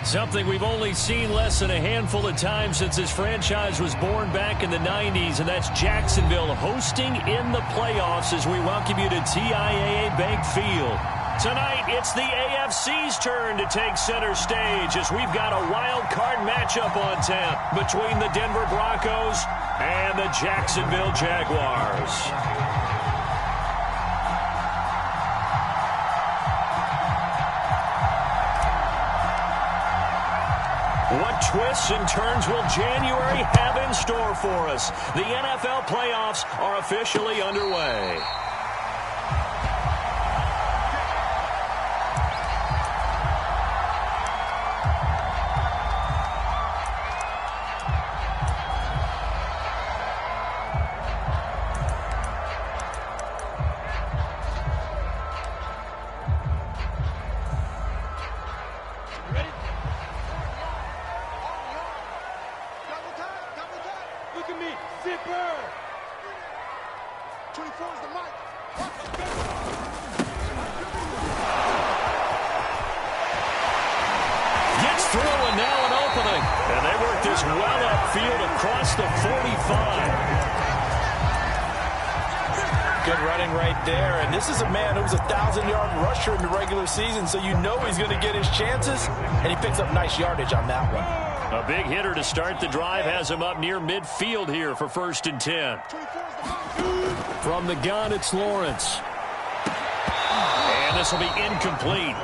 Something we've only seen less than a handful of times since this franchise was born back in the 90s, and that's Jacksonville hosting in the playoffs as we welcome you to TIAA Bank Field. Tonight, it's the AFC's turn to take center stage as we've got a wild card matchup on tap between the Denver Broncos and the Jacksonville Jaguars. What twists and turns will January have in store for us? The NFL playoffs are officially underway. In the regular season, so you know he's going to get his chances, and he picks up nice yardage on that one. A big hitter to start the drive has him up near midfield here for 1st and 10. From the gun, it's Lawrence. And this will be incomplete.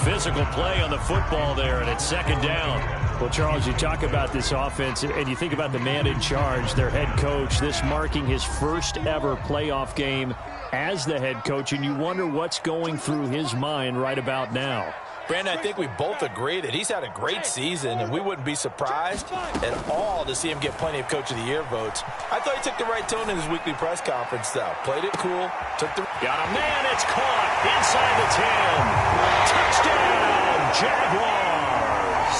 Physical play on the football there, and it's 2nd down. Well, Charles, you talk about this offense, and you think about the man in charge, their head coach, this marking his first ever playoff game as the head coach, and you wonder what's going through his mind right about now. Brandon, I think we both agree that he's had a great season, and we wouldn't be surprised at all to see him get plenty of Coach of the Year votes. I thought he took the right tone in his weekly press conference, though. Played it cool. Got a man, it's caught inside the 10. Touchdown, Jaguars.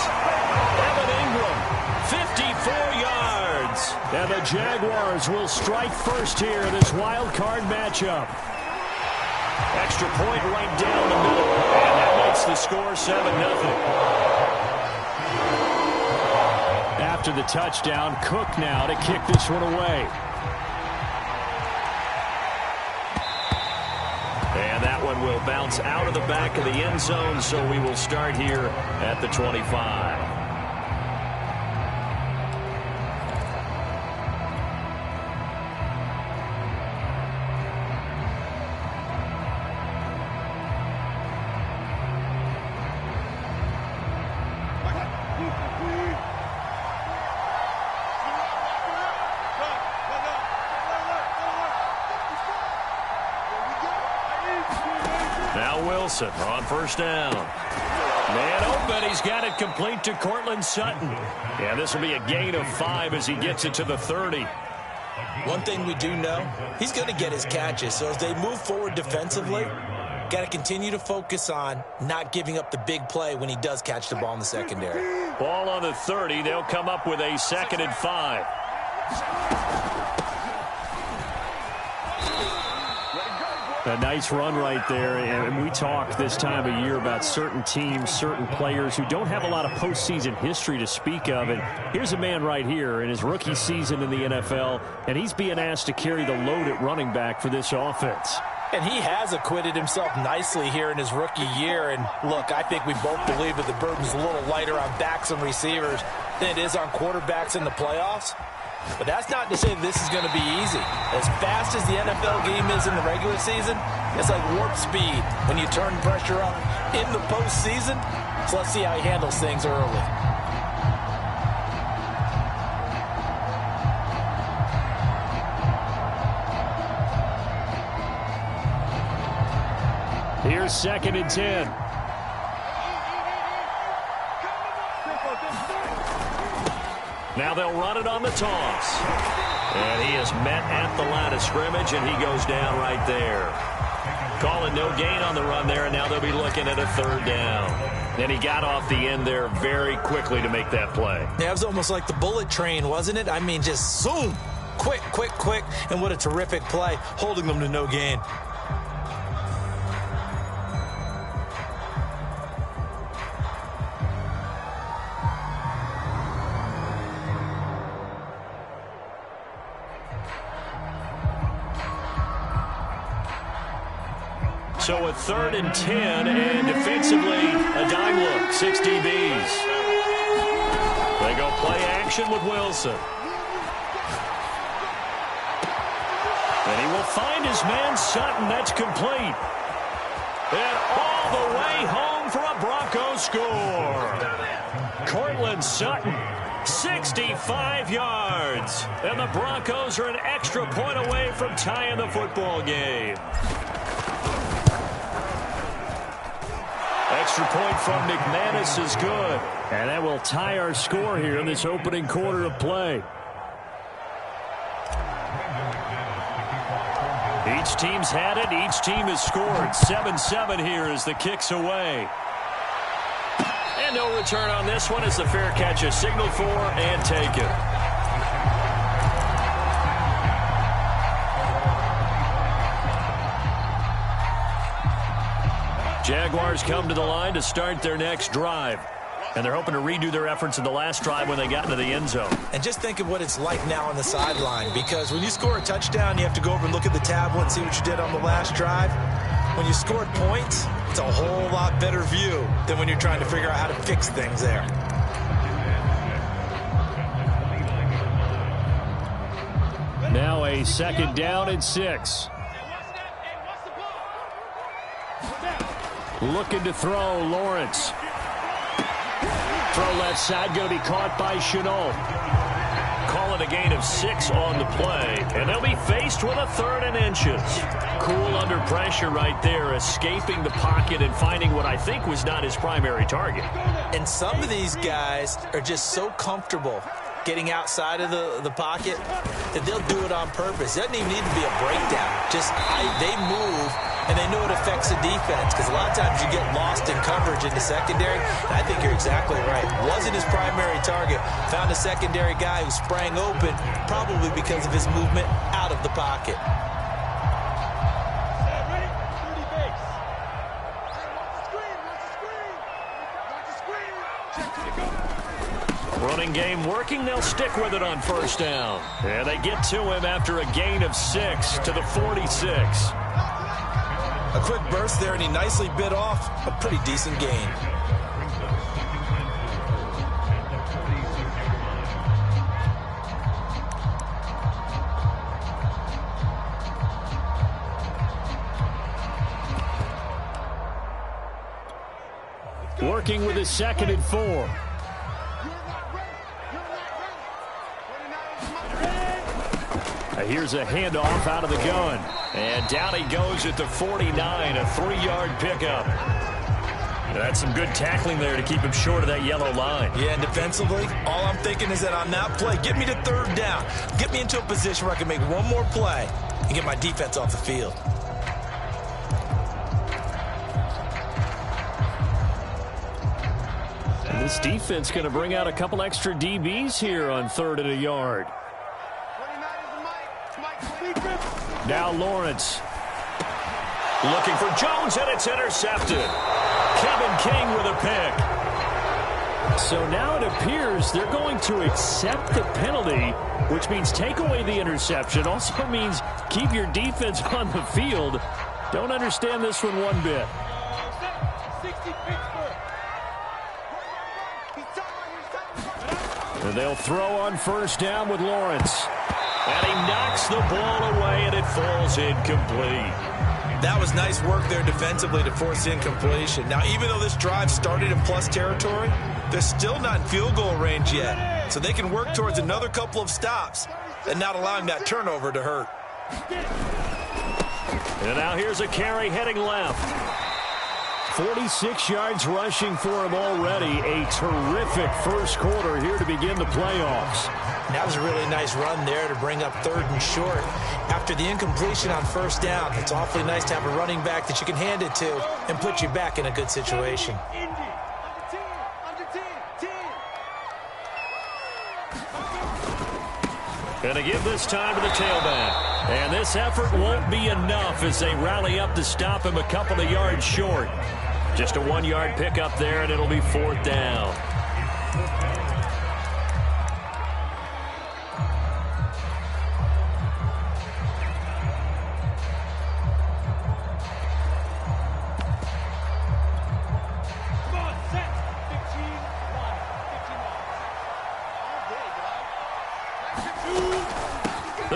Evan Ingram, 54 yards. And the Jaguars will strike first here in this wild card matchup. Extra point right down the middle. And that makes the score 7-0. After the touchdown, Cook now to kick this one away. And that one will bounce out of the back of the end zone, so we will start here at the 25. On 1st down. Man open. He's got it complete to Cortland Sutton. Yeah, this will be a gain of 5 as he gets it to the 30. One thing we do know, he's going to get his catches. So as they move forward defensively, got to continue to focus on not giving up the big play when he does catch the ball in the secondary. Ball on the 30. They'll come up with a 2nd and 5. A nice run right there, and we talk this time of year about certain teams, certain players who don't have a lot of postseason history to speak of. And here's a man right here in his rookie season in the NFL, and he's being asked to carry the load at running back for this offense. And he has acquitted himself nicely here in his rookie year. And look, I think we both believe that the burden's a little lighter on backs and receivers than it is on quarterbacks in the playoffs. But that's not to say this is going to be easy. As fast as the NFL game is in the regular season, it's like warp speed when you turn pressure up in the postseason. So let's see how he handles things early. Here's 2nd and 10. Now they'll run it on the toss. And he is met at the line of scrimmage, and he goes down right there. Calling no gain on the run there, and now they'll be looking at a 3rd down. And he got off the end there very quickly to make that play. Yeah, it was almost like the bullet train, wasn't it? I mean, just zoom. Quick, quick, quick. And what a terrific play, holding them to no gain. So a 3rd and 10, and defensively, a dime look, 6 DBs. They go play action with Wilson. And he will find his man Sutton. That's complete. And all the way home for a Broncos score. Cortland Sutton, 65 yards. And the Broncos are an extra point away from tying the football game. Extra point from McManus is good. And that will tie our score here in this opening quarter of play. Each team's had it. Each team has scored. 7-7 here as the kick's away. And no return on this one as the fair catch is signaled for and taken. Jaguars come to the line to start their next drive. And they're hoping to redo their efforts in the last drive when they got into the end zone. And just think of what it's like now on the sideline, because when you score a touchdown, you have to go over and look at the tablet and see what you did on the last drive. When you scored points, it's a whole lot better view than when you're trying to figure out how to fix things there. Now a 2nd down and 6. Looking to throw, Lawrence. Throw left side, going to be caught by Chenault. Call it a gain of 6 on the play, and they'll be faced with a 3rd and inches. Cool under pressure right there, escaping the pocket and finding what I think was not his primary target. And some of these guys are just so comfortable getting outside of the pocket that they'll do it on purpose. It doesn't even need to be a breakdown. Just they move, and they know it affects the defense, because a lot of times you get lost in coverage in the secondary. And I think you're exactly right. Wasn't his primary target. Found a secondary guy who sprang open, probably because of his movement out of the pocket. Running game working. They'll stick with it on 1st down. And they get to him after a gain of 6 to the 46. A quick burst there, and he nicely bit off a pretty decent gain. Working with his 2nd and 4. Here's a handoff out of the gun. And down he goes at the 49, a 3-yard pickup. That's some good tackling there to keep him short of that yellow line. Yeah, and defensively, all I'm thinking is that on that play, get me to 3rd down. Get me into a position where I can make one more play and get my defense off the field. And this defense going to bring out a couple extra DBs here on 3rd and a yard. Now Lawrence. Looking for Jones, and it's intercepted. Kevin King with a pick. So now it appears they're going to accept the penalty, which means take away the interception. Also means keep your defense on the field. Don't understand this one bit. And they'll throw on 1st down with Lawrence. And he knocks the ball away, and it falls incomplete. That was nice work there defensively to force incompletion. Now, even though this drive started in plus territory, they're still not in field goal range yet. So they can work towards another couple of stops and not allowing that turnover to hurt. And now here's a carry heading left. 46 yards rushing for him already. A terrific 1st quarter here to begin the playoffs. And that was a really nice run there to bring up 3rd and short. After the incompletion on 1st down, it's awfully nice to have a running back that you can hand it to and put you back in a good situation. Gonna give this time to the tailback. And this effort won't be enough as they rally up to stop him a couple of yards short. Just a 1-yard pickup there, and it'll be 4th down.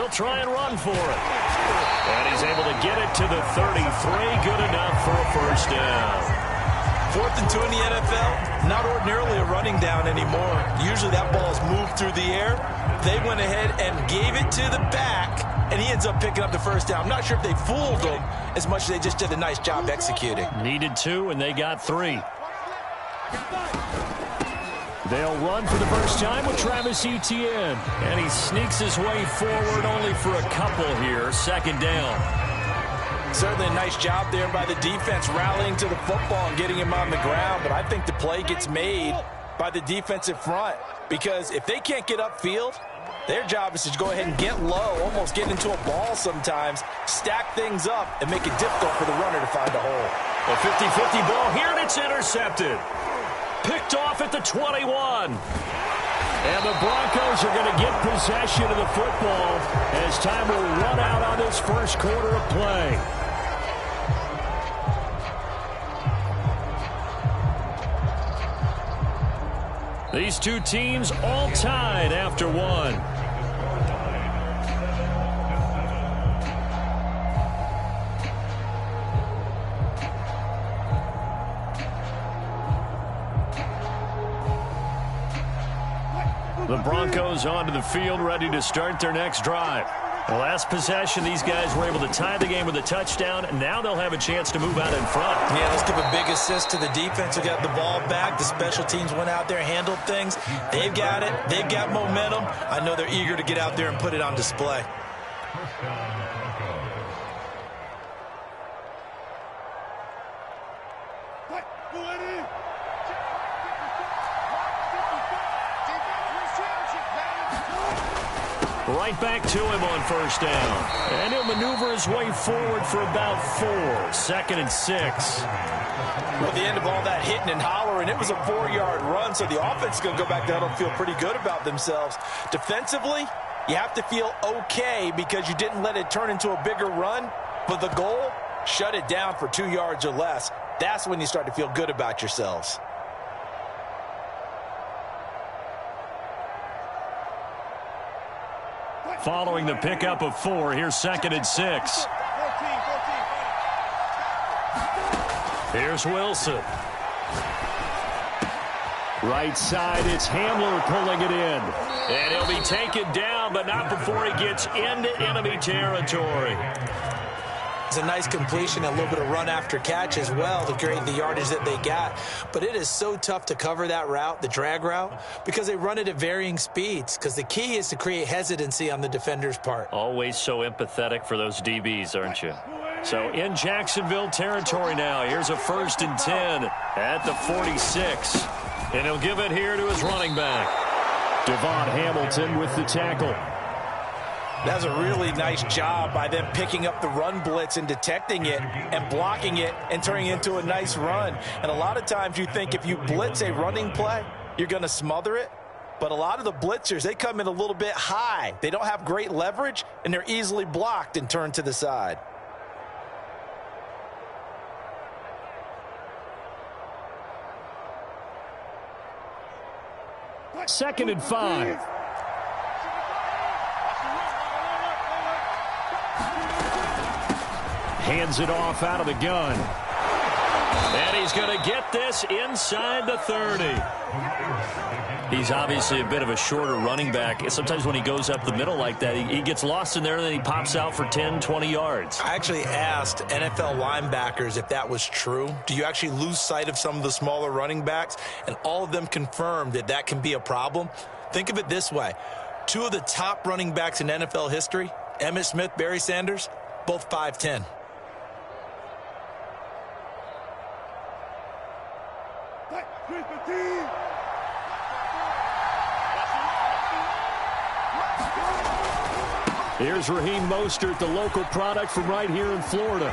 They'll try and run for it. And he's able to get it to the 33. Good enough for a first down. 4th and 2 in the NFL, not ordinarily a running down anymore. Usually that ball is moved through the air. They went ahead and gave it to the back, and he ends up picking up the first down. I'm not sure if they fooled him as much as they just did a nice job executing. Needed 2, and they got 3. They'll run for the first time with Travis Etienne. And he sneaks his way forward only for a couple here. 2nd down. Certainly a nice job there by the defense rallying to the football and getting him on the ground. But I think the play gets made by the defensive front. Because if they can't get upfield, their job is to go ahead and get low, almost get into a ball sometimes, stack things up, and make it difficult for the runner to find a hole. A 50-50 ball here, and it's intercepted. Picked off at the 21. And the Broncos are going to get possession of the football as time will run out on this first quarter of play. These two teams all tied after one. The Broncos onto the field, ready to start their next drive. The last possession, these guys were able to tie the game with a touchdown, and now they'll have a chance to move out in front. Yeah, let's give a big assist to the defense who got the ball back. The special teams went out there, handled things. They've got it. They've got momentum. I know they're eager to get out there and put it on display. Right back to him on first down. And he'll maneuver his way forward for about 4. 2nd and 6. Well, the end of all that hitting and hollering, it was a 4-yard run, so the offense is going to go back down and feel pretty good about themselves. Defensively, you have to feel okay because you didn't let it turn into a bigger run. But the goal, shut it down for 2 yards or less. That's when you start to feel good about yourselves. Following the pickup of 4, here's 2nd and 6. Here's Wilson. Right side, it's Hamler pulling it in. And he'll be taken down, but not before he gets into enemy territory. It's a nice completion, a little bit of run after catch as well to create the yardage that they got. But it is so tough to cover that route, the drag route, because they run it at varying speeds. Because the key is to create hesitancy on the defender's part. Always so empathetic for those DBs, aren't you? So in Jacksonville territory now. Here's a 1st and 10 at the 46. And he'll give it here to his running back. Devon Hamilton with the tackle. That's a really nice job by them picking up the run blitz and detecting it and blocking it and turning it into a nice run. And a lot of times you think if you blitz a running play, you're going to smother it. But a lot of the blitzers, they come in a little bit high. They don't have great leverage, and they're easily blocked and turned to the side. Second and 5. Hands it off out of the gun. And he's going to get this inside the 30. He's obviously a bit of a shorter running back. Sometimes when he goes up the middle like that, he gets lost in there, and then he pops out for 10, 20 yards. I actually asked NFL linebackers if that was true. Do you actually lose sight of some of the smaller running backs? And all of them confirmed that that can be a problem. Think of it this way. 2 of the top running backs in NFL history, Emmitt Smith, Barry Sanders, both 5'10". Here's Raheem Mostert, the local product from right here in Florida.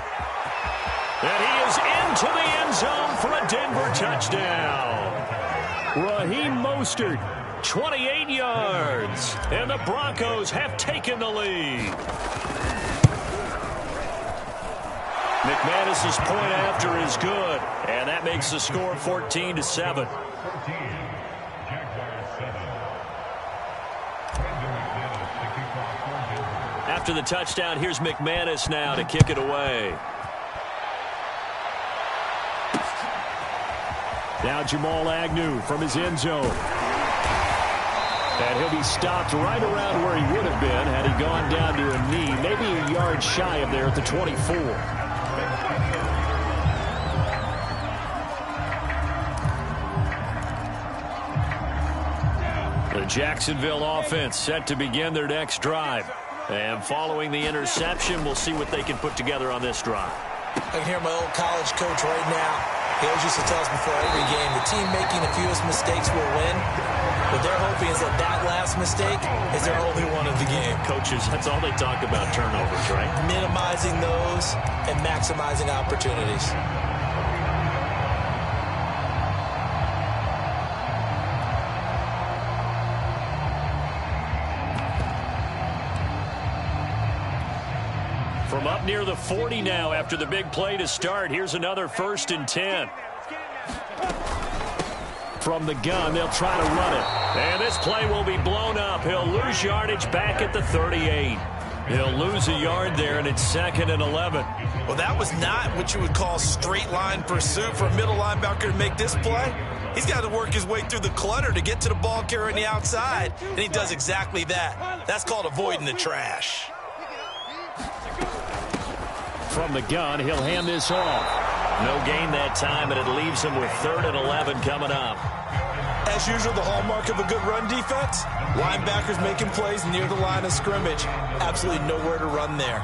And he is into the end zone for a Denver touchdown. Raheem Mostert, 28 yards. And the Broncos have taken the lead. McManus's point after is good. And that makes the score 14-7. After the touchdown, here's McManus now to kick it away. Now Jamal Agnew from his end zone. And he'll be stopped right around where he would have been had he gone down to a knee, maybe a yard shy of there at the 24. The Jacksonville offense set to begin their next drive. And following the interception, we'll see what they can put together on this drive. I can hear my old college coach right now. He always used to tell us before every game, the team making the fewest mistakes will win. What they're hoping is that that last mistake is their only one of the game. Coaches, that's all they talk about, turnovers, right? Minimizing those and maximizing opportunities. From up near the 40 now after the big play to start. Here's another 1st and 10. From the gun, they'll try to run it. And this play will be blown up. He'll lose yardage back at the 38. He'll lose a yard there, and it's 2nd and 11. Well, that was not what you would call straight line pursuit for a middle linebacker to make this play. He's got to work his way through the clutter to get to the ball carrier on the outside, and he does exactly that. That's called avoiding the trash. From the gun, he'll hand this off. No gain that time, and it leaves him with 3rd and 11 coming up. As usual, the hallmark of a good run defense, linebackers making plays near the line of scrimmage. Absolutely nowhere to run there.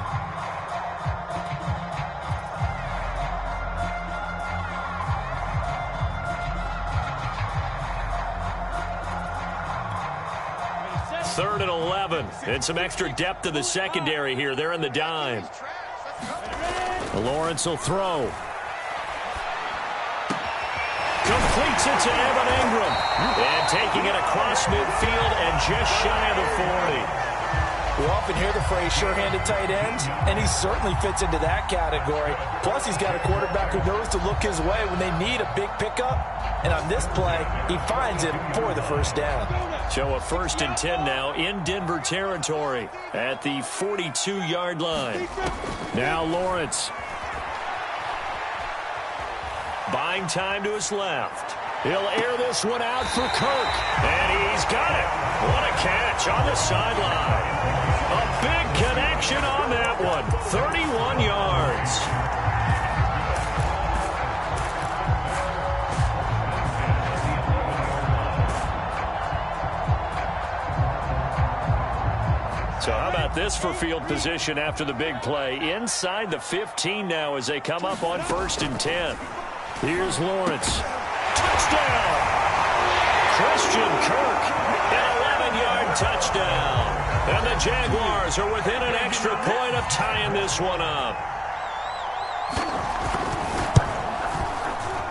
Third and 11, and some extra depth to the secondary here. They're in the dime. Lawrence will throw. Completes it to Evan Ingram. And taking it across midfield and just shy of the 40. We often hear the phrase sure-handed tight ends, and he certainly fits into that category. Plus, he's got a quarterback who knows to look his way when they need a big pickup. And on this play, he finds it for the 1st down. So a 1st and 10 now in Denver territory at the 42-yard line. Now Lawrence. Buying time to his left. He'll air this one out for Kirk. And he's got it. What a catch on the sideline. A big connection on that one. 31 yards. So how about this for field position after the big play? Inside the 15 now as they come up on 1st and 10. Here's Lawrence. Touchdown! Christian Kirk, an 11-yard touchdown. And the Jaguars are within an extra point of tying this one up.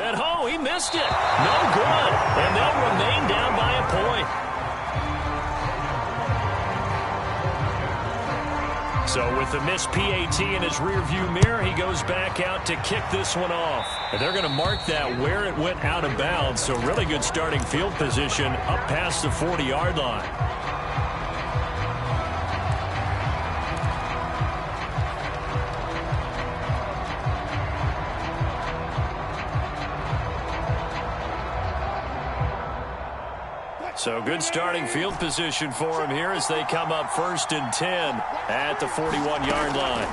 And oh, he missed it. No good. And they'll remain down by a point. So with the missed PAT in his rearview mirror, he goes back out to kick this one off. And they're going to mark that where it went out of bounds. So really good starting field position up past the 40-yard line. So good starting field position for him here as they come up 1st and 10 at the 41-yard line.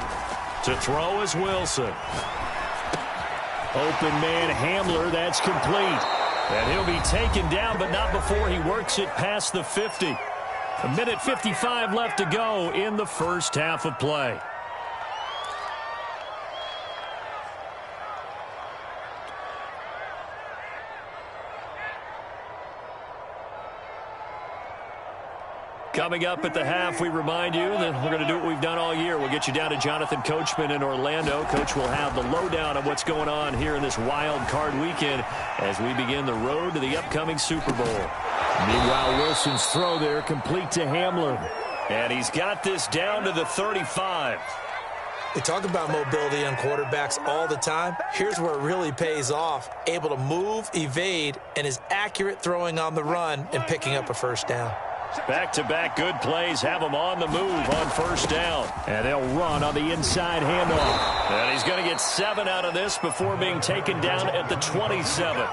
To throw is Wilson. Open man Hamler, that's complete. And he'll be taken down, but not before he works it past the 50. 1:55 left to go in the first half of play. Coming up at the half, we remind you that we're going to do what we've done all year. We'll get you down to Jonathan Coachman in Orlando. Coach will have the lowdown of what's going on here in this wild card weekend as we begin the road to the upcoming Super Bowl. Meanwhile, Wilson's throw there complete to Hamler. And he's got this down to the 35. We talk about mobility on quarterbacks all the time. Here's where it really pays off. Able to move, evade, and is accurate throwing on the run and picking up a 1st down. Back-to-back good plays have them on the move on first down. And they'll run on the inside handoff. And he's going to get 7 out of this before being taken down at the 27.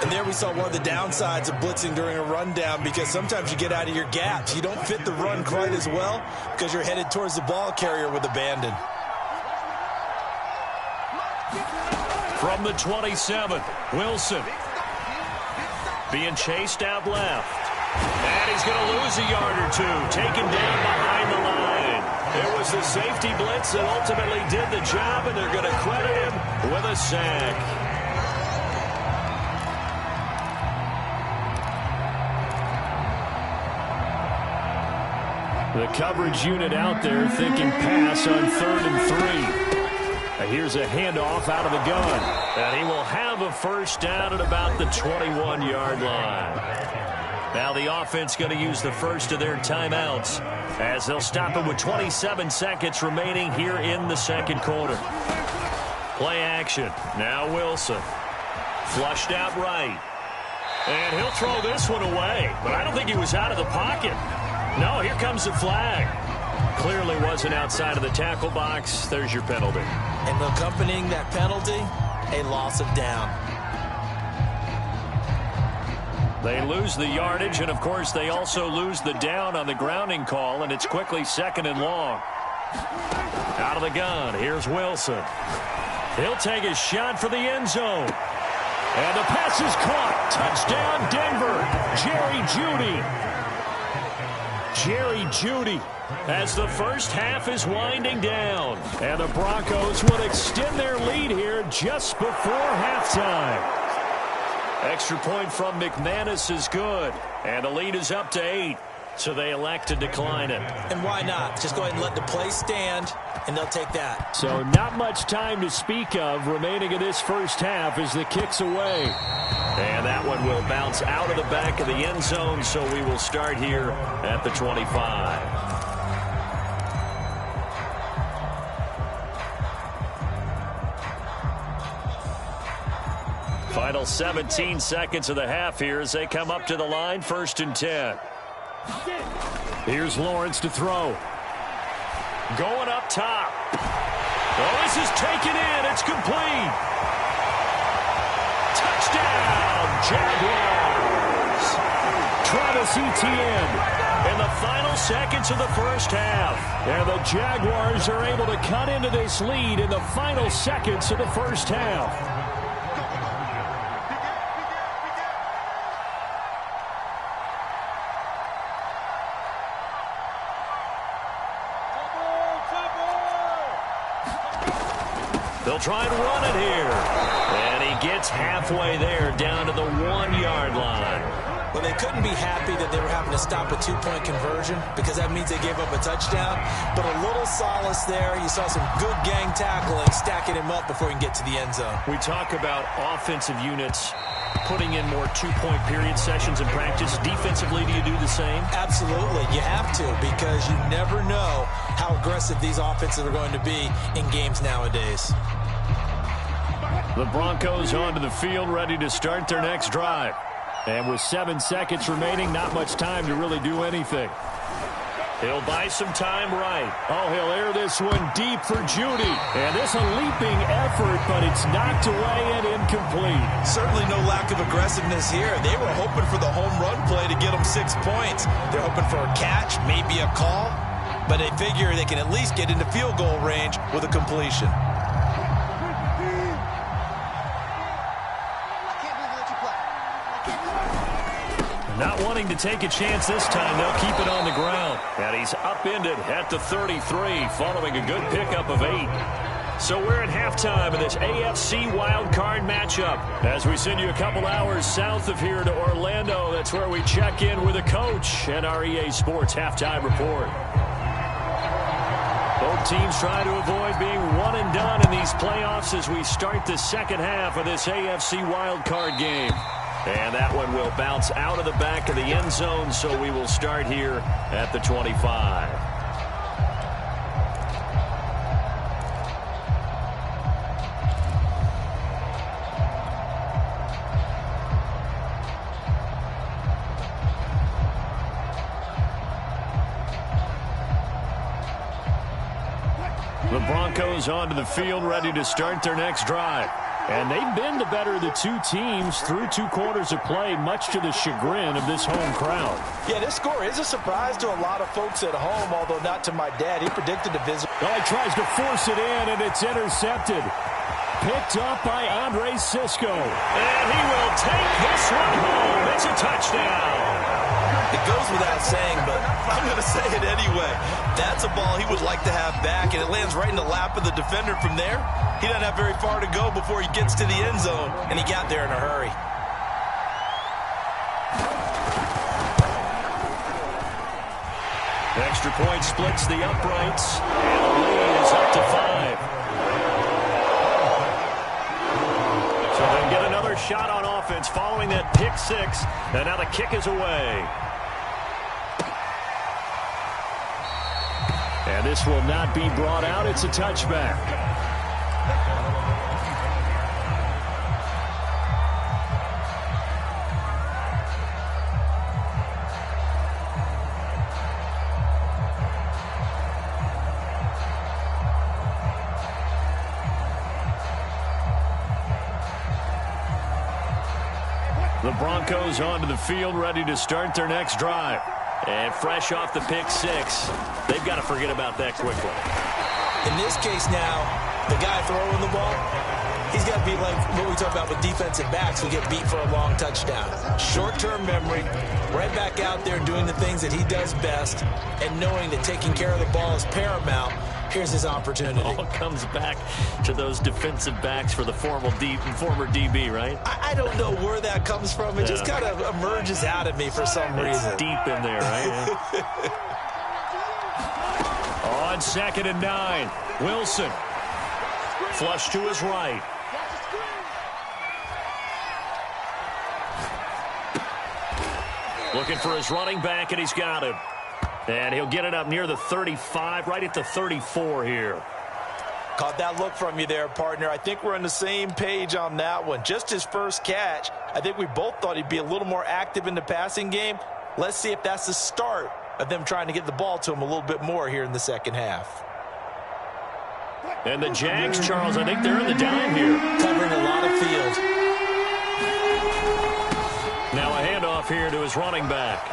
And there we saw one of the downsides of blitzing during a rundown, because sometimes you get out of your gaps. You don't fit the run quite as well because you're headed towards the ball carrier with abandon. From the 27, Wilson being chased out left. And he's going to lose a yard or two, taken down behind the line. It was the safety blitz that ultimately did the job, and they're going to credit him with a sack. The coverage unit out there thinking pass on 3rd and 3. Here's a handoff out of the gun. And he will have a first down at about the 21-yard line. Now the offense going to use the first of their timeouts as they'll stop it with 27 seconds remaining here in the second quarter. Play action. Now Wilson. Flushed out right. And he'll throw this one away. But I don't think he was out of the pocket. No, here comes the flag. Clearly wasn't outside of the tackle box. There's your penalty. And accompanying that penalty, a loss of down. They lose the yardage, and of course they also lose the down on the grounding call, and it's quickly 2nd and long. Out of the gun, here's Wilson. He'll take a shot for the end zone. And the pass is caught. Touchdown, Denver. Jerry Jeudy as the first half is winding down. And the Broncos will extend their lead here just before halftime. Extra point from McManus is good. And the lead is up to 8. So they elect to decline it. And why not? Just go ahead and let the play stand, and they'll take that. So not much time to speak of remaining in this first half as the kick's away. And that one will bounce out of the back of the end zone, so we will start here at the 25. Final 17 seconds of the half here as they come up to the line, 1st and 10. Here's Lawrence to throw. Going up top. Oh, this is taken in. It's complete. Touchdown, Jaguars. Travis Etienne in the final seconds of the first half. And the Jaguars are able to cut into this lead in the final seconds of the first half. They'll try and run it here. And he gets halfway there down to the 1-yard line. Well, they couldn't be happy that they were having to stop a 2-point conversion because that means they gave up a touchdown. But a little solace there. You saw some good gang tackling, stacking him up before he can get to the end zone. We talk about offensive units putting in more 2-point period sessions in practice. Defensively, do you do the same? Absolutely. You have to, because you never know how aggressive these offenses are going to be in games nowadays. The Broncos onto the field, ready to start their next drive. And with 7 seconds remaining, not much time to really do anything. He'll buy some time right. Oh, he'll air this one deep for Jeudy. And this a leaping effort, but it's knocked away and incomplete. Certainly no lack of aggressiveness here. They were hoping for the home run play to get them 6 points. They're hoping for a catch, maybe a call. But they figure they can at least get into field goal range with a completion. Not wanting to take a chance this time, they'll keep it on the ground. And he's upended at the 33, following a good pickup of 8. So we're at halftime of this AFC wildcard matchup. As we send you a couple hours south of here to Orlando, that's where we check in with a coach and our EA Sports halftime report. Both teams trying to avoid being one and done in these playoffs as we start the second half of this AFC wildcard game. And that one will bounce out of the back of the end zone, so we will start here at the 25. The Broncos onto the field, ready to start their next drive. And they've been the better of the two teams through 2 quarters of play, much to the chagrin of this home crowd. Yeah, this score is a surprise to a lot of folks at home, although not to my dad. He predicted a visit. Oh, he tries to force it in, and it's intercepted. Picked up by Andre Cisco. And he will take this one home. It's a touchdown. It goes without saying, but I'm going to say it anyway. That's a ball he would like to have back, and it lands right in the lap of the defender from there. He doesn't have very far to go before he gets to the end zone, and he got there in a hurry. Extra point splits the uprights, and the lead is up to 5. So they'll get another shot on offense following that pick 6, and now the kick is away. And this will not be brought out. It's a touchback. The Broncos onto the field, ready to start their next drive. And fresh off the pick 6, they've got to forget about that quickly. In this case now, the guy throwing the ball, he's got to be like what we talk about with defensive backs who get beat for a long touchdown. Short-term memory, right back out there doing the things that he does best, and knowing that taking care of the ball is paramount. Here's his opportunity. All comes back to those defensive backs for the former DB, right? I don't know where that comes from. It just kind of emerges out of me for some reason. Deep in there, right? On 2nd and 9, Wilson. Flush to his right. Looking for his running back, and he's got him. And he'll get it up near the 35, right at the 34 here. Caught that look from you there, partner. I think we're on the same page on that one. Just his first catch. I think we both thought he'd be a little more active in the passing game. Let's see if that's the start of them trying to get the ball to him a little bit more here in the second half. And the Jags, Charles, I think they're in the dime here. Covering a lot of field. Now a handoff here to his running back.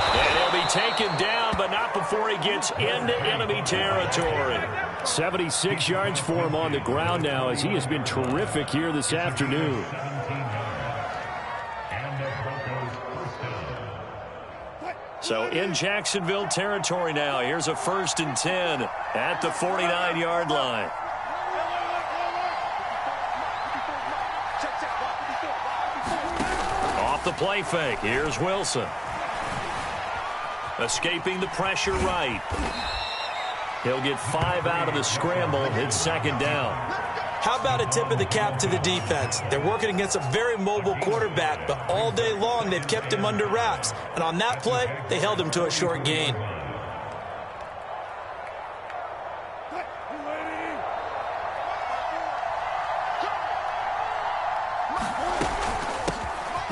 And he'll be taken down, but not before he gets into enemy territory. 76 yards for him on the ground now, as he has been terrific here this afternoon. So in Jacksonville territory now. Here's a 1st and 10 at the 49-yard line. Off the play fake. Here's Wilson. Escaping the pressure right. He'll get 5 out of the scramble. It's 2nd down. How about a tip of the cap to the defense? They're working against a very mobile quarterback, but all day long they've kept him under wraps. And on that play, they held him to a short gain.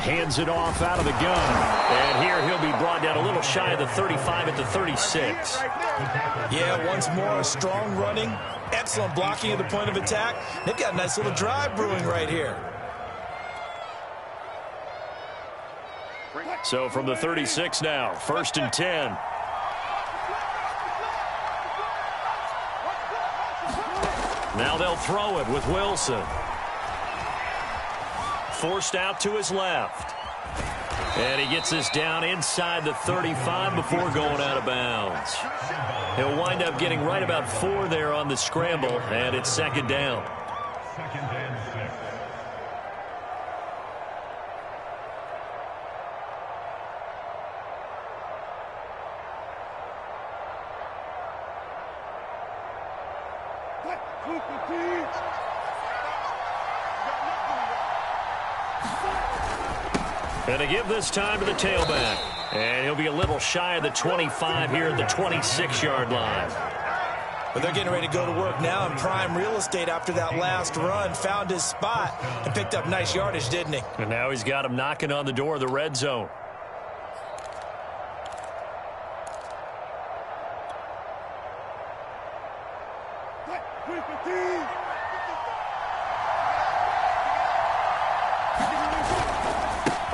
Hands it off out of the gun. And here he'll be brought down a little shy of the 35 at the 36. Yeah, once more, a strong running, excellent blocking at the point of attack. They've got a nice little drive brewing right here. So from the 36 now, 1st and 10. Now they'll throw it with Wilson. Forced out to his left. And he gets this down inside the 35 before going out of bounds. He'll wind up getting right about 4 there on the scramble, and it's 2nd down. And to give this time to the tailback. And he'll be a little shy of the 25 here at the 26-yard line. But they're getting ready to go to work now in prime real estate after that last run. Found his spot and picked up nice yardage, didn't he? And now he's got him knocking on the door of the red zone.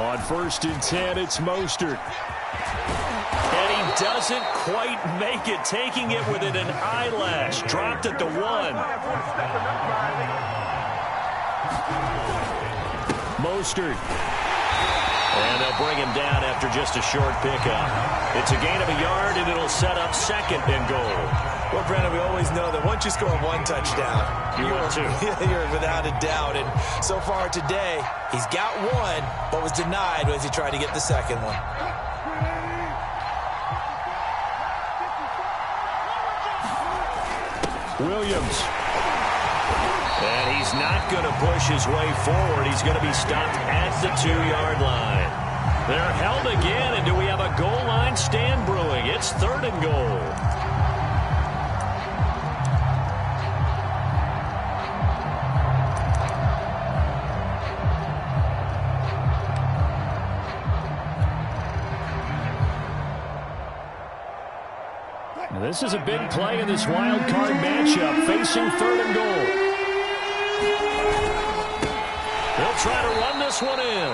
On 1st and 10, it's Mostert. And he doesn't quite make it, taking it within an eyelash. Dropped at the 1. Mostert. And they'll bring him down after just a short pickup. It's a gain of a yard, and it'll set up 2nd and goal. Well, Brandon, we always know that once you score 1 touchdown, you're without a doubt. And so far today, he's got 1, but was denied as he tried to get the 2nd one. Williams. And he's not going to push his way forward. He's going to be stopped at the 2-yard line. They're held again, and do we have a goal line stand brewing? It's 3rd and goal. This is a big play in this wild card matchup, facing 3rd and goal. They'll try to run this one in.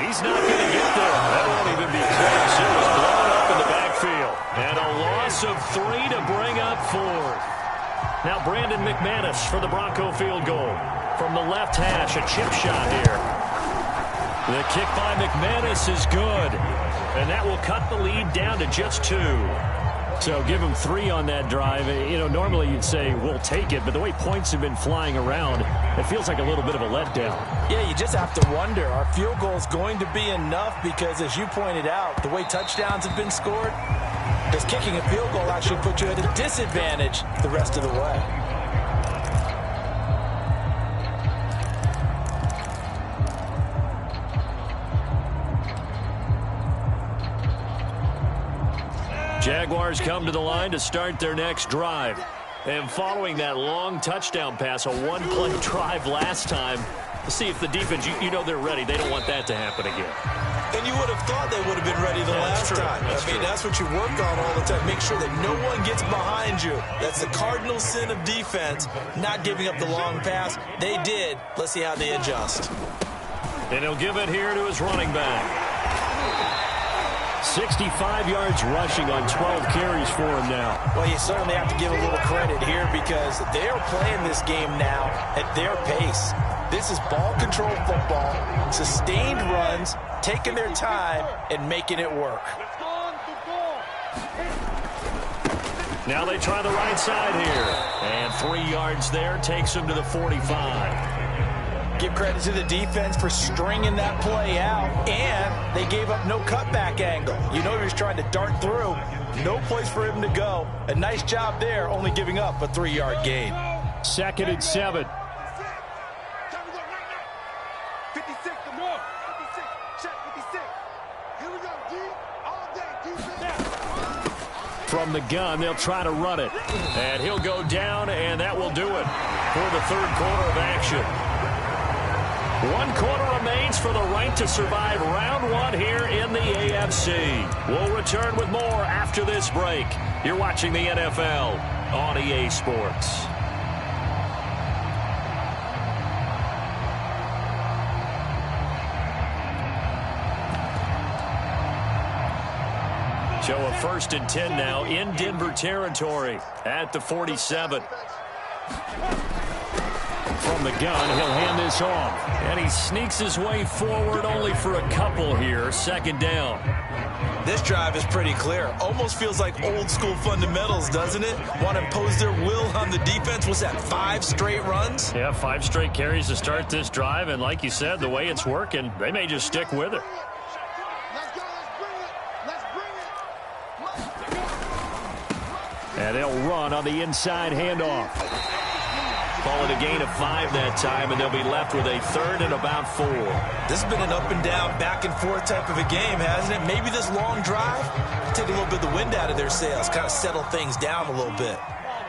He's not going to get there. That won't even be close. It was blown up in the backfield. And a loss of 3 to bring up 4th. Now Brandon McManus for the Bronco field goal. From the left hash, a chip shot here. The kick by McManus is good. And that will cut the lead down to just 2. So give him 3 on that drive. You know, normally you'd say, we'll take it, but the way points have been flying around, it feels like a little bit of a letdown. Yeah, you just have to wonder, are field goals going to be enough? Because as you pointed out, the way touchdowns have been scored, does kicking a field goal actually put you at a disadvantage the rest of the way? Jaguars come to the line to start their next drive. And following that long touchdown pass, a 1-play drive last time, to see if the defense, you know they're ready. They don't want that to happen again. And you would have thought they would have been ready the last time. That's what you work on all the time. Make sure that no one gets behind you. That's the cardinal sin of defense, not giving up the long pass. They did. Let's see how they adjust. And he'll give it here to his running back. 65 yards rushing on 12 carries for him now. Well, you certainly have to give a little credit here because they are playing this game now at their pace. This is ball control football, sustained runs, taking their time, and making it work. Now they try the right side here. And 3 yards there takes him to the 45. Give credit to the defense for stringing that play out, and they gave up no cutback angle. You know he was trying to dart through. No place for him to go. A nice job there, only giving up a 3-yard gain. 2nd and 7. From the gun, they'll try to run it. And he'll go down, and that will do it for the 3rd quarter of action. 1 quarter remains for the right to survive round 1 here in the AFC. We'll return with more after this break. You're watching the NFL on EA Sports. So a 1st and 10 now in Denver territory at the 47. From the gun, he'll hand this off. And he sneaks his way forward only for a couple here. 2nd down. This drive is pretty clear. Almost feels like old school fundamentals, doesn't it? Want to impose their will on the defense. What's that, 5 straight runs? Yeah, 5 straight carries to start this drive. And like you said, the way it's working, they may just stick with it. And they'll run on the inside handoff. Call it a gain of 5 that time, and they'll be left with a 3rd and about 4. This has been an up and down, back and forth type of a game, hasn't it? Maybe this long drive take a little bit of the wind out of their sails, kind of settle things down a little bit.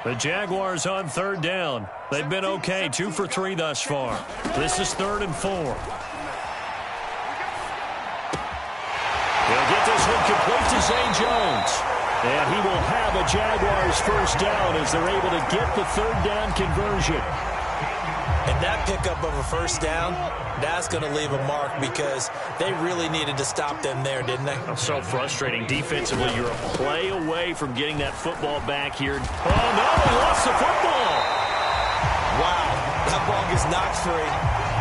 The Jaguars on 3rd down. They've been okay, 2 for 3 thus far. This is 3rd and 4. He'll get this one complete to Zay Jones. And he will have a Jaguars first down as they're able to get the third down conversion. And that pickup of a first down, that's going to leave a mark because they really needed to stop them there, didn't they? So frustrating. Defensively, you're a play away from getting that football back here. Oh, no, he lost the football. Wow, that ball gets knocked free,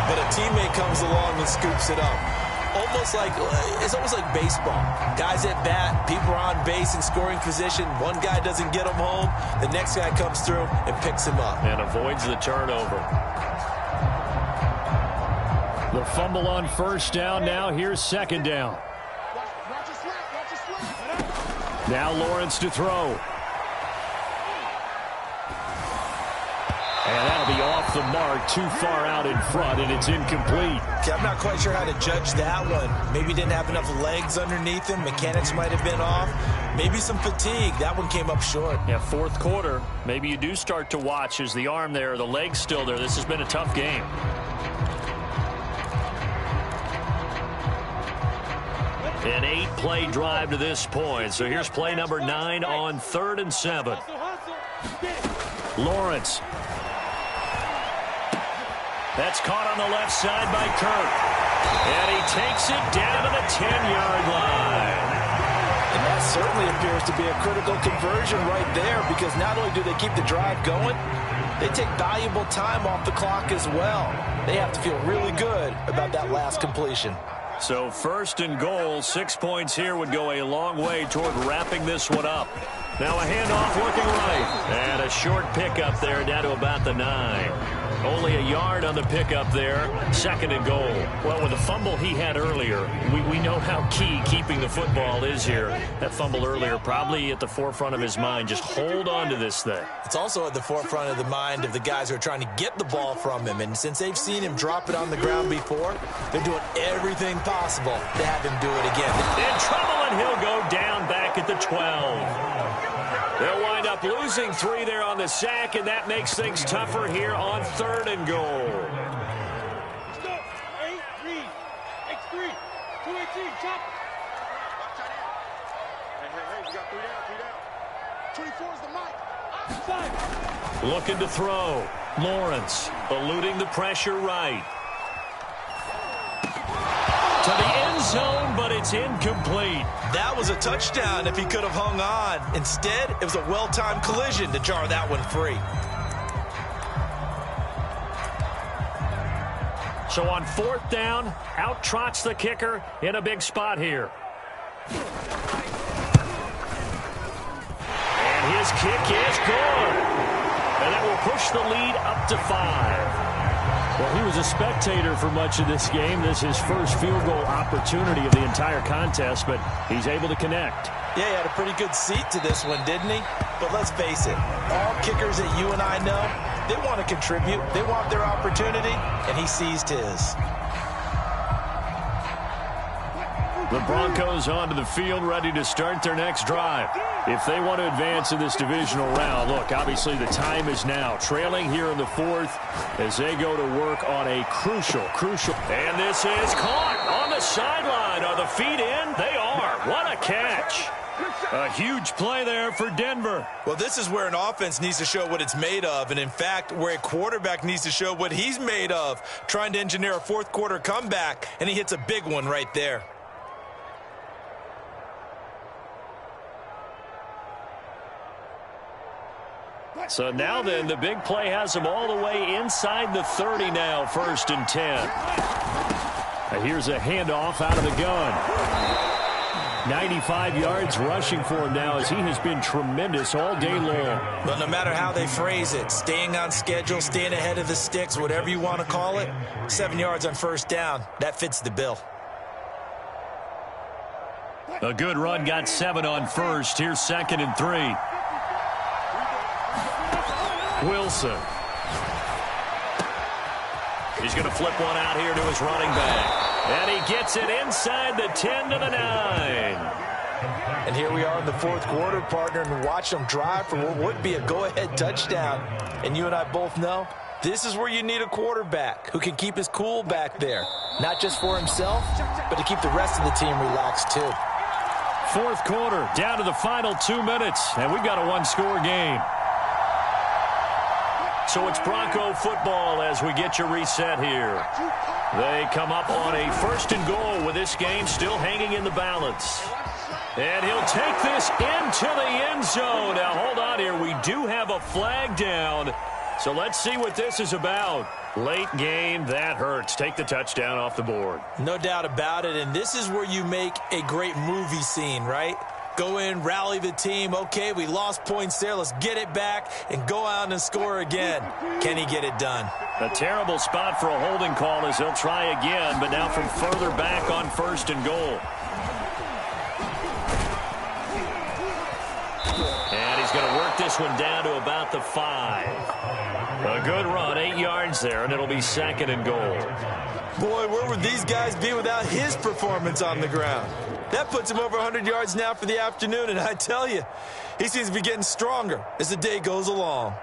but a teammate comes along and scoops it up. It's almost like baseball. Guys at bat, people are on base in scoring position. One guy doesn't get him home. The next guy comes through and picks him up. And avoids the turnover. The fumble on first down. Now here's second down. Now Lawrence to throw. And that'll be off the mark, too far out in front, and it's incomplete. Okay, I'm not quite sure how to judge that one. Maybe didn't have enough legs underneath him. Mechanics might have been off. Maybe some fatigue. That one came up short. Yeah, fourth quarter. Maybe you do start to watch as the arm there, the leg's still there. This has been a tough game. An 8-play drive to this point. So here's play number 9 on 3rd and 7. Lawrence. That's caught on the left side by Kirk. And he takes it down to the 10-yard line. And that certainly appears to be a critical conversion right there because not only do they keep the drive going, they take valuable time off the clock as well. They have to feel really good about that last completion. So 1st and goal, 6 points here would go a long way toward wrapping this one up. Now a handoff looking right. And a short pickup there down to about the 9. Only a yard on the pickup there. 2nd and goal. Well, with the fumble he had earlier, we know how key keeping the football is here. That fumble earlier probably at the forefront of his mind. Just hold on to this thing. It's also at the forefront of the mind of the guys who are trying to get the ball from him. And since they've seen him drop it on the ground before, they're doing everything possible to have him do it again. In trouble, and he'll go down back at the 12. They'll wind up losing 3 there on the sack, and that makes things tougher here on 3rd and goal. Let's go. 8-3. X3. 218. Chop. Hey, we got 3 down. 24 is the mic. Looking to throw. Lawrence eluding the pressure right. To the end zone, but it's incomplete. That was a touchdown if he could have hung on. Instead, it was a well-timed collision to jar that one free. So on 4th down, out trots the kicker in a big spot here. And his kick is good. And that will push the lead up to 5. Well, he was a spectator for much of this game. This is his first field goal opportunity of the entire contest, but he's able to connect. Yeah, he had a pretty good seat to this one, didn't he? But let's face it, all kickers that you and I know, they want to contribute. They want their opportunity, and he seized his. The Broncos onto the field, ready to start their next drive. If they want to advance in this divisional round, look, obviously the time is now. Trailing here in the 4th as they go to work on a crucial. And this is caught on the sideline. Are the feet in? They are. What a catch. A huge play there for Denver. Well, this is where an offense needs to show what it's made of, and in fact, where a quarterback needs to show what he's made of, trying to engineer a 4th quarter comeback, and he hits a big one right there. So now then, the big play has him all the way inside the 30 now, 1st and 10. And here's a handoff out of the gun. 95 yards rushing for him now as he has been tremendous all day long. But no matter how they phrase it, staying on schedule, staying ahead of the sticks, whatever you want to call it, 7 yards on 1st down, that fits the bill. A good run, got 7 on 1st. Here's 2nd and 3. Wilson. He's going to flip one out here to his running back. And he gets it inside the 10 to the 9. And here we are in the 4th quarter, partner, and watch them drive for what would be a go-ahead touchdown. And you and I both know this is where you need a quarterback who can keep his cool back there. Not just for himself, but to keep the rest of the team relaxed too. fourth quarter, down to the final 2 minutes, and we've got a one-score game. So it's Bronco football as we get you reset here. They come up on a first and goal with this game still hanging in the balance. And he'll take this into the end zone. Now, hold on here. We do have a flag down. So let's see what this is about. Late game, that hurts. Take the touchdown off the board. No doubt about it, and this is where you make a great movie scene, right? Go in, rally the team. Okay, we lost points there. Let's get it back and go out and score again. Can he get it done? A terrible spot for a holding call as he'll try again, but now from further back on first and goal. And he's going to work this one down to about the 5. A good run, 8 yards there, and it'll be second and goal. Boy, where would these guys be without his performance on the ground? That puts him over 100 yards now for the afternoon, and I tell you, he seems to be getting stronger as the day goes along.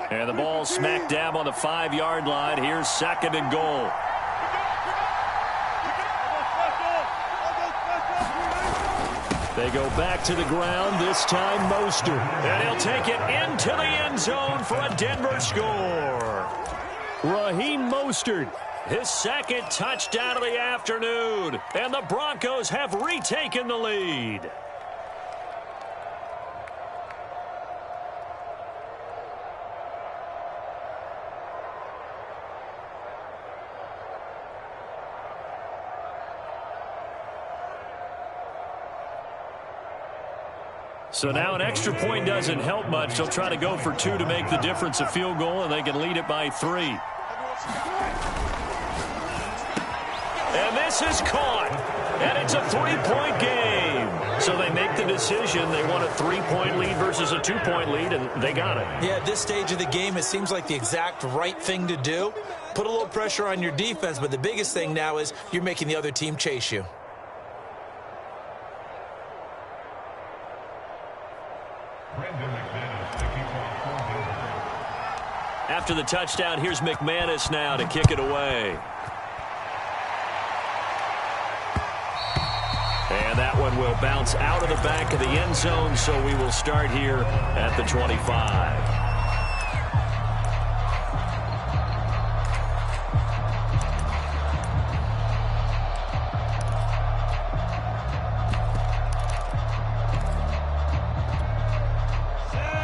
And the ball smack dab on the 5-yard line. Here's second and goal. They go back to the ground, this time Mostert. And he'll take it into the end zone for a Denver score. Raheem Mostert, his second touchdown of the afternoon. And the Broncos have retaken the lead. So now an extra point doesn't help much. They'll try to go for 2 to make the difference a field goal, and they can lead it by 3. And this is caught. And it's a 3-point game. So they make the decision. They want a 3-point lead versus a 2-point lead, and they got it. Yeah, at this stage of the game, it seems like the exact right thing to do. Put a little pressure on your defense, but the biggest thing now is you're making the other team chase you. After the touchdown, here's McManus now to kick it away. And that one will bounce out of the back of the end zone, so we will start here at the 25.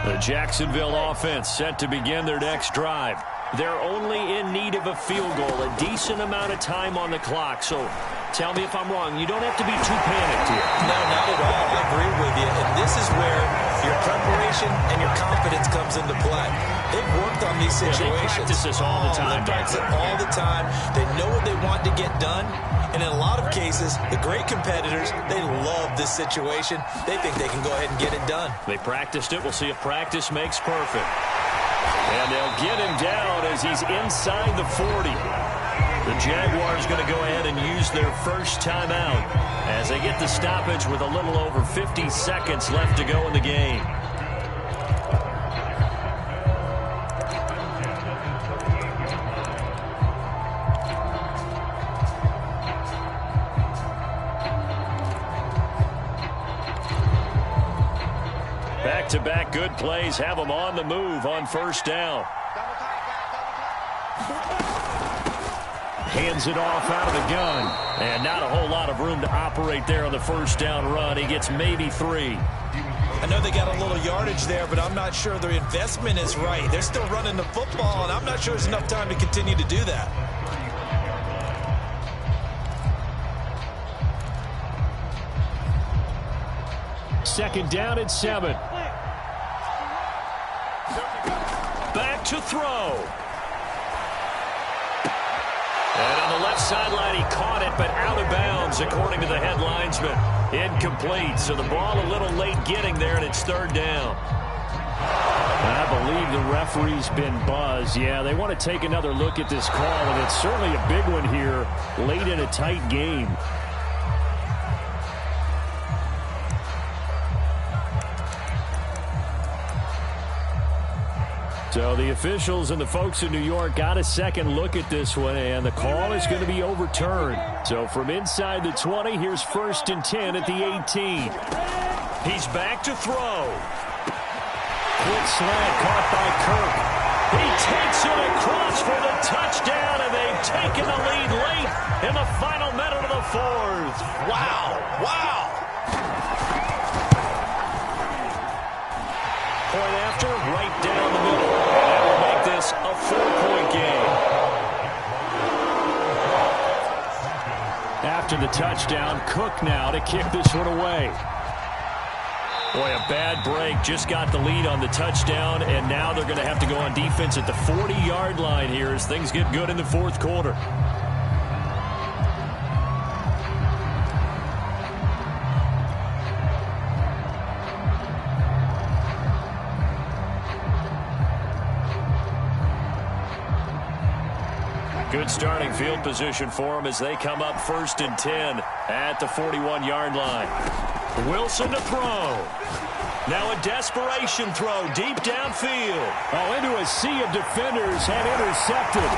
The Jacksonville offense set to begin their next drive. They're only in need of a field goal, a decent amount of time on the clock. So tell me if I'm wrong. You don't have to be too panicked here. No, not at all. I agree with you. And this is where your preparation and your confidence comes into play. They've worked on these situations. Yeah, they practice this all the time. They practice it all the time. They know what they want to get done. And in a lot of cases, the great competitors, they love this situation. They think they can go ahead and get it done. They practiced it. We'll see if practice makes perfect. And they'll get him down as he's inside the 40. The Jaguars going to go ahead and use their first timeout as they get the stoppage with a little over 50 seconds left to go in the game. Back-to-back good plays have them on the move on first down. Hands it off out of the gun. And not a whole lot of room to operate there on the first down run. He gets maybe 3. I know they got a little yardage there, but I'm not sure their investment is right. They're still running the football, and I'm not sure there's enough time to continue to do that. Second down and 7. Back to throw. And on the left sideline, he caught it, but out of bounds, according to the head linesman. Incomplete, so the ball a little late getting there, and it's third down. I believe the referee's been buzzed. Yeah, they want to take another look at this call, and it's certainly a big one here late in a tight game. So the officials and the folks in New York got a second look at this one, and the call is going to be overturned. So from inside the 20, here's 1st and 10 at the 18. He's back to throw. Quick slant caught by Kirk. He takes it across for the touchdown, and they've taken the lead late in the final minute of the 4th. Wow. Wow. Point after, right down the middle. And that will make this a 4-point game. After the touchdown, Cook now to kick this one away. Boy, a bad break. Just got the lead on the touchdown, and now they're going to have to go on defense at the 40-yard line here as things get good in the 4th quarter. Good starting field position for them as they come up 1st and 10 at the 41-yard line. Wilson to throw. Now a desperation throw deep downfield. Oh, into a sea of defenders and intercepted.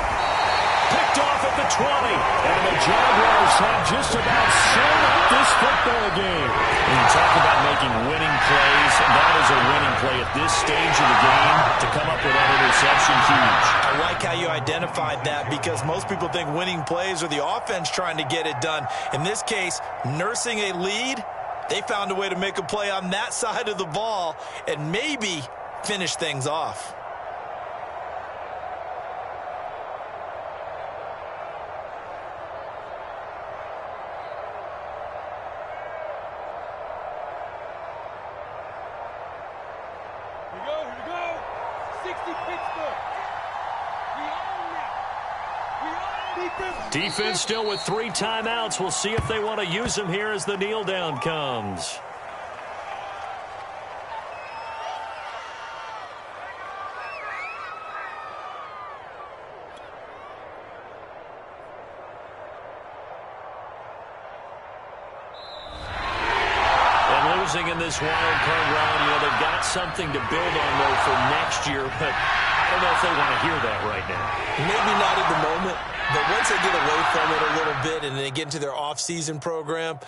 Picked off at the 20. And the Jaguars have just about sewn up this football game. When you talk about making winning plays, that is a winning play at this stage of the game. To come up with that interception, huge. I like how you identified that because most people think winning plays are the offense trying to get it done. In this case, nursing a lead, they found a way to make a play on that side of the ball and maybe finish things off. Here we go. 60 Pittsburgh. We own that. We own defense. Defense still with 3 timeouts. We'll see if they want to use them here as the kneel down comes. Losing in this wild card round, they've got something to build on, though, for next year, but I don't know if they want to hear that right now. Maybe not at the moment, but once they get away from it a little bit and they get into their off-season program,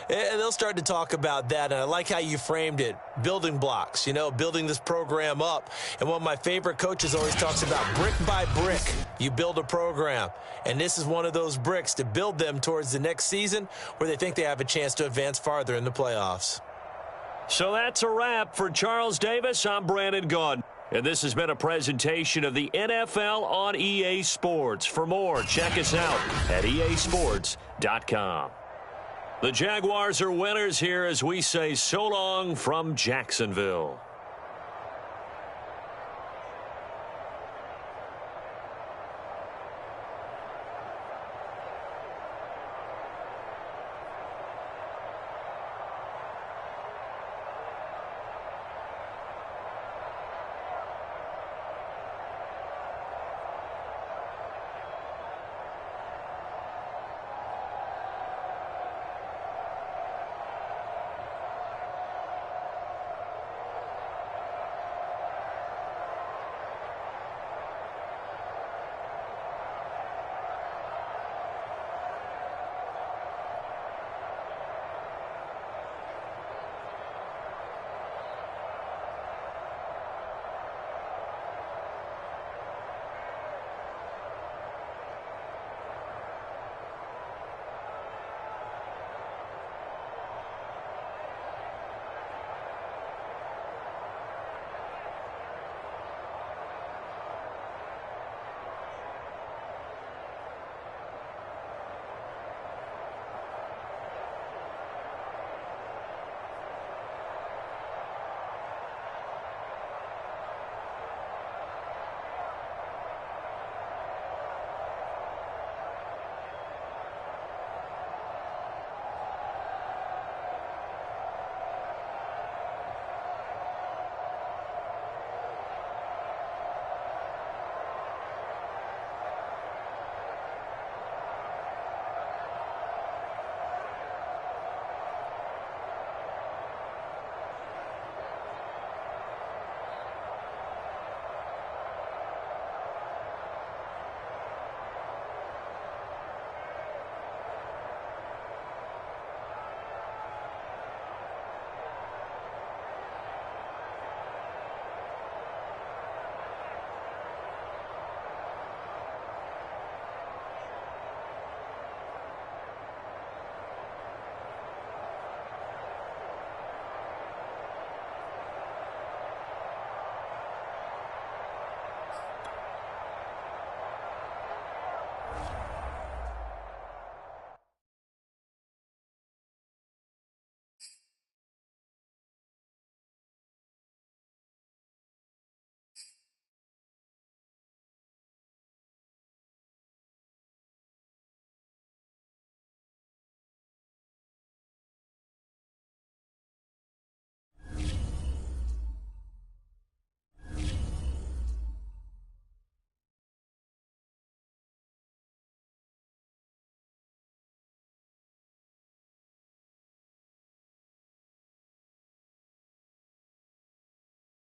they'll start to talk about that. And I like how you framed it, building blocks, building this program up. And one of my favorite coaches always talks about brick by brick, you build a program. And this is one of those bricks to build them towards the next season where they think they have a chance to advance farther in the playoffs. So that's a wrap for Charles Davis. I'm Brandon Gaudin. And this has been a presentation of the NFL on EA Sports. For more, check us out at easports.com. The Jaguars are winners here as we say so long from Jacksonville.